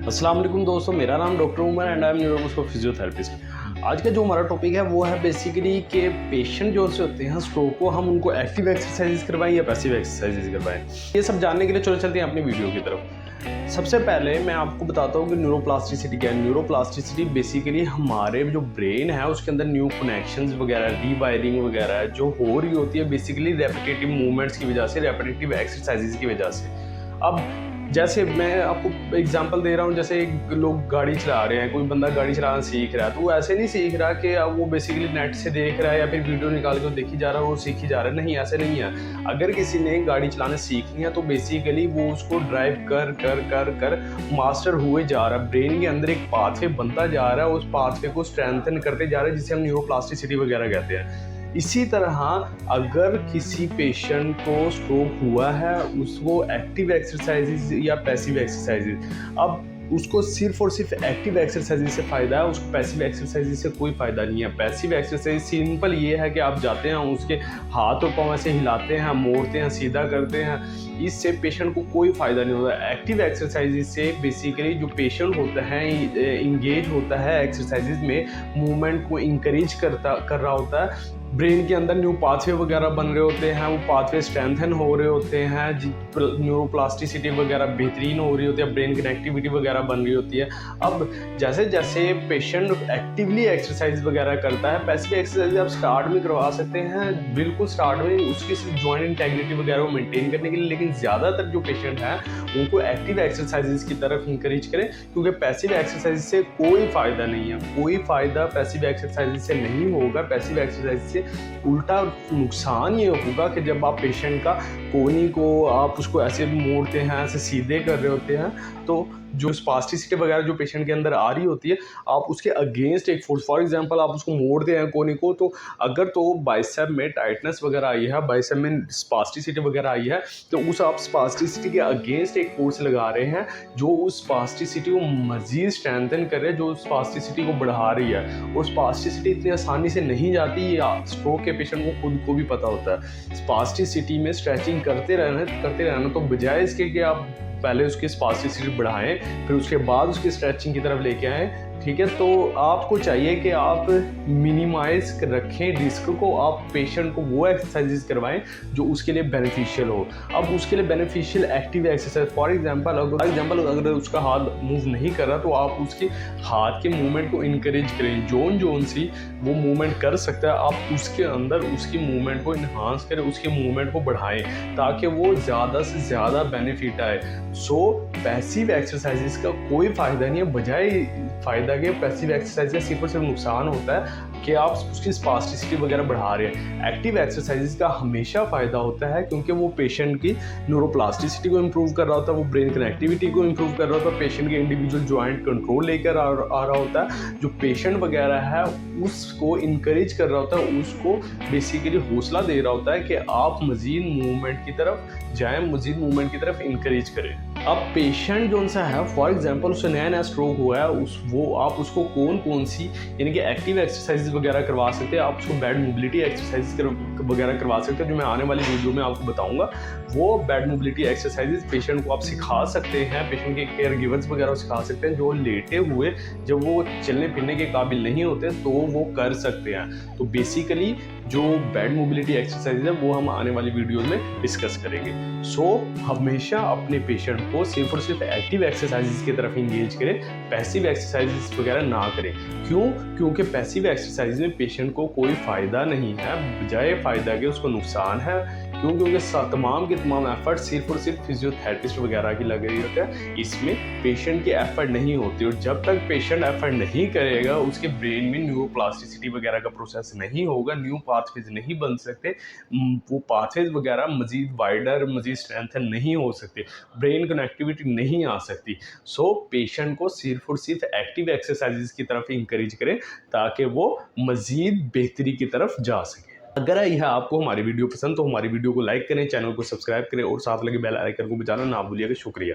अस्सलाम वालेकुम दोस्तों, मेरा नाम doctor Umar and I am neuromusculo physiotherapist. आज का जो हमारा टॉपिक है वो है बेसिकली कि पेशेंट जो से होते हैं स्ट्रोक को हम उनको एक्टिव एक्सरसाइजेज करवाएं या पैसिव एक्सरसाइजेज करवाएं। ये सब जानने के लिए चलो चलते हैं अपनी वीडियो की तरफ। सबसे पहले मैं आपको बताता हूँ कि न्यूरोप्लास्टिसिटी क्या है। न्यूरोप्लास्टिसिटी बेसिकली हमारे जो ब्रेन है उसके अंदर न्यू कनेक्शंस वगैरह, रीवायरिंग वगैरह जो हो रही होती है बेसिकली रेपिटेटिव मूवमेंट्स की वजह से, रेपिटेटिव एक्सरसाइजेज की वजह से। अब जैसे मैं आपको एग्जांपल दे रहा हूँ, जैसे लोग गाड़ी चला रहे हैं, कोई बंदा गाड़ी चलाना सीख रहा है तो वो ऐसे नहीं सीख रहा कि अब वो बेसिकली नेट से देख रहा है या फिर वीडियो निकाल के देखी जा रहा है वो सीखी जा रहा है। नहीं, ऐसे नहीं है। अगर किसी ने गाड़ी चलाना सीखनी है तो बेसिकली वो उसको ड्राइव कर कर कर कर मास्टर हुए जा रहा है। ब्रेन के अंदर एक पाथवे बनता जा रहा है, उस पाथवे को स्ट्रेंथन करते जा रहा है जिसे हम न्यूरोप्लास्टिसिटी वगैरह कहते हैं। इसी तरह अगर किसी पेशेंट को स्ट्रोक हुआ है उसको एक्टिव एक्सरसाइजेज या पैसिव एक्सरसाइजेज, अब उसको सिर्फ और सिर्फ एक्टिव एक्सरसाइजेज से फ़ायदा है, उसको पैसिव एक्सरसाइजेज से कोई फ़ायदा नहीं है। पैसिव एक्सरसाइज सिंपल ये है कि आप जाते हैं उसके हाथ और पाँव ऐसे हिलाते हैं, मोड़ते हैं, सीधा करते हैं, इससे पेशेंट को कोई फ़ायदा नहीं होता। एक्टिव एक्सरसाइजेज से बेसिकली जो पेशेंट होता है इंगेज होता है एक्सरसाइजेज में, मूवमेंट को इंकरेज कर रहा होता है, ब्रेन के अंदर न्यू पाथवे वगैरह बन रहे होते हैं, वो पाथवे स्ट्रेंथन हो रहे होते हैं, न्यूरोप्लास्टिसिटी वगैरह बेहतरीन हो रही होती है, ब्रेन कनेक्टिविटी वगैरह बन रही होती है। अब जैसे जैसे पेशेंट एक्टिवली एक्सरसाइज वगैरह करता है, पैसिव एक्सरसाइज आप स्टार्ट में करवा सकते हैं, बिल्कुल स्टार्ट में उसकी सिर्फ जॉइंट इंटेग्रिटी वगैरह को मेंटेन करने के लिए, लेकिन ज़्यादातर जो पेशेंट हैं उनको एक्टिव एक्सरसाइजेज की तरफ इंकरेज करें, क्योंकि पैसिव एक्सरसाइज से कोई फ़ायदा नहीं है। कोई फ़ायदा पैसिव एक्सरसाइज से नहीं होगा। पैसिव एक्सरसाइज से उल्टा नुकसान ये होगा कि जब आप पेशेंट का कोहनी को आप उसको ऐसे मोड़ते हैं, ऐसे सीधे कर रहे होते हैं, तो जो स्पास्टिसिटी वगैरह जो पेशेंट के अंदर आ रही होती है, आप उसके अगेंस्ट एक फोर्स, फॉर एग्जांपल आप उसको मोड़ते हैं कोहनी को, तो अगर तो बाइसेप में टाइटनेस वगैरह आई है, बाइसेप में स्पास्टिसिटी वगैरह आई है, तो उस आप स्पास्टिसिटी के अगेंस्ट एक फोर्स लगा रहे हैं जो उस स्पास्टिसिटी को मजीद स्ट्रेंथन कर रहे हैं, जो स्पास्टिसिटी को बढ़ा रही है। और स्पास्टिसिटी इतनी आसानी से नहीं जाती, ये स्ट्रोक के पेशेंट को खुद को भी पता होता है। स्पास्टिसिटी में स्ट्रेचिंग करते रहना तो बजाय इसके कि आप पहले उसकी स्पास्टिसिटी बढ़ाएं फिर उसके बाद उसकी स्ट्रेचिंग की तरफ लेके आएँ, ठीक है, तो आपको चाहिए कि आप मिनिमाइज रखें रिस्क को, आप पेशेंट को वो एक्सरसाइजेज करवाएं जो उसके लिए बेनिफिशियल हो। अब उसके लिए beneficial active exercise, for example अगर उसका हाथ मूव नहीं कर रहा तो आप उसके हाथ के मूवमेंट को इनकरेज करें, जोन सी वो मूवमेंट कर सकता है, आप उसके अंदर उसकी मूवमेंट को इन्हांस करें, उसके मूवमेंट को बढ़ाएं ताकि वो ज़्यादा से ज़्यादा बेनिफिट आए। सो पैसिव एक्सरसाइजेज का कोई फ़ायदा नहीं है, बजाय फ़ायदा के पैसिव एक्सरसाइज का सिर्फ और सिर्फ नुकसान होता है कि आप उसकी स्पास्टिसिटी वगैरह बढ़ा रहे हैं। एक्टिव एक्सरसाइजेज का हमेशा फ़ायदा होता है क्योंकि वो पेशेंट की न्यूरोप्लास्टिसिटी को इम्प्रूव कर रहा होता है, वो ब्रेन कनेक्टिविटी को इम्प्रूव कर रहा होता है, पेशेंट के इंडिविजुअल जॉइंट कंट्रोल लेकर आ रहा होता है, जो पेशेंट वगैरह है उसको इनकरेज कर रहा होता है, उसको बेसिकली हौसला दे रहा होता है कि आप मज़ीद मूवमेंट की तरफ जाएँ, मज़ीद मूवमेंट की तरफ इनकरेज करें। अब पेशेंट जो सा है, फॉर एग्जांपल उससे नया स्ट्रोक हुआ है, वो आप उसको कौन सी यानी कि एक्टिव एक्सरसाइजेज वगैरह करवा सकते हैं, आप उसको बेड मोबिलिटी एक्सरसाइजेज वगैरह करवा सकते हैं, जो मैं आने वाली वीडियो में आपको बताऊंगा। वो बेड मोबिलिटी एक्सरसाइजेज पेशेंट को आप सिखा सकते हैं, पेशेंट के केयर गिवर्स वगैरह सिखा सकते हैं, जो लेटे हुए जब वो चलने फिरने के काबिल नहीं होते तो वो कर सकते हैं। तो बेसिकली जो बेड मोबिलिटी एक्सरसाइज है वो हम आने वाली वीडियो में डिस्कस करेंगे। सो हमेशा अपने पेशेंट को सिर्फ और सिर्फ एक्टिव एक्सरसाइजेज की तरफ इंगेज करें, पैसिव एक्सरसाइजेज वगैरह ना करें। क्यों? क्योंकि पैसिव एक्सरसाइज में पेशेंट को कोई फ़ायदा नहीं है, बजाय फ़ायदा के उसको नुकसान है। क्यों? क्योंकि तमाम के तमाम एफर्ट सिर्फ और सिर्फ फिजियोथेरेपिस्ट वगैरह की लग रही होती है, इसमें पेशेंट के एफर्ट नहीं होती। और जब तक पेशेंट एफर्ट नहीं करेगा उसके ब्रेन में न्यूरोप्लास्टिसिटी वगैरह का प्रोसेस नहीं होगा, न्यू पाथवेज नहीं बन सकते, वो पाथवेज वगैरह मज़ीद वाइडर, मज़ीद स्ट्रेंथन नहीं हो सकते, ब्रेन कनेक्टिविटी नहीं आ सकती। सो पेशेंट को सिर्फ और सिर्फ एक्टिव एक्सरसाइजेज की तरफ इंकरेज करें ताकि वो मज़ीद बेहतरी की तरफ जा सके। अगर यह आपको हमारी वीडियो पसंद तो हमारी वीडियो को लाइक करें, चैनल को सब्सक्राइब करें और साथ लगे बेल आइकन को बजाना ना भूलिएगा। शुक्रिया।